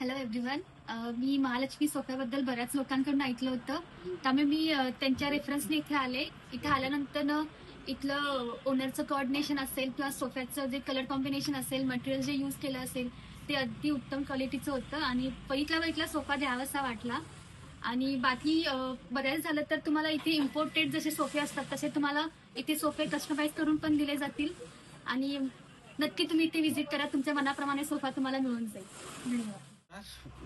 Hello everyone. मी महालक्ष्मी सोफ्याबद्दल बऱ्याच लोकांकडून ऐकलं होतं. त्यामुळे मी त्यांच्या रेफरन्सने इथे आले. इथे आल्यानंतर इथलं ओनरचं कोऑर्डिनेशन असेल किंवा सोफ्याचं जे कलर कॉम्बिनेशन असेल, मटेरियल जे यूज केलं असेल, ते अगदी उत्तम क्वालिटीचं होतं आणि बघितला सोफा घ्यावासा वाटला. आणि बाकी बऱ्याच झालं तर तुम्हाला इथे इम्पोर्टेड जसे सोफे असतात तसे तुम्हाला इथे सोफे कस्टमाइज करून पण दिले जातील. आणि नक्की तुम्ही इथे व्हिजिट करा. तुमच्या मनाप्रमाणे सोफा तुम्हाला मिळून जाईल. धन्यवाद.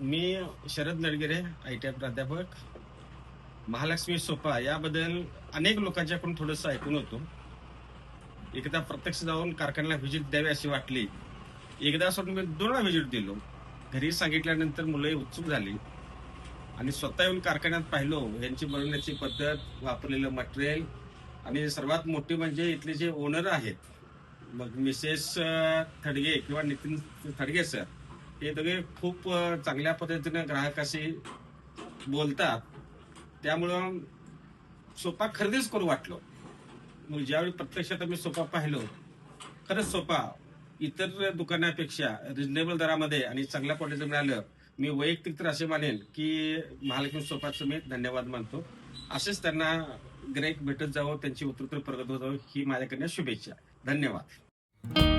मी शरद नडगिरे, ITI प्राध्यापक. महालक्ष्मी सोफा याबद्दल अनेक लोकांच्याकडून थोडंसं ऐकून होतो. एकदा प्रत्यक्ष जाऊन कारखान्याला व्हिजिट द्यावी अशी वाटली. एकदा सोडून मी 2 वेळा व्हिजिट दिलो. घरी सांगितल्यानंतर मुलंही उत्सुक झाली आणि स्वतः येऊन कारखान्यात पाहिलो. यांची बनवण्याची पद्धत, वापरलेलं मटेरियल आणि सर्वात मोठी म्हणजे इथले जे ओनर आहेत, मग मिसेस थडगे किंवा नितीन थडगे सर, हे दोघे खूप चांगल्या पद्धतीने ग्राहकाशी बोलतात. त्यामुळं सोफा खरेदीच करू वाटलो. मग ज्यावेळी प्रत्यक्षात मी सोफा पाहिलो, खरंच सोफा इतर दुकानापेक्षा रिजनेबल दरामध्ये आणि चांगल्या क्वालिटीचं मिळालं. मी वैयक्तिक तर असे मानेन की महालक्ष्मी सोफाचं मी धन्यवाद मानतो. असेच त्यांना गिराईक भेटत जावं, त्यांची उत्तरोत्तर प्रगत होत जावं, ही माझ्याकडनं शुभेच्छा. धन्यवाद.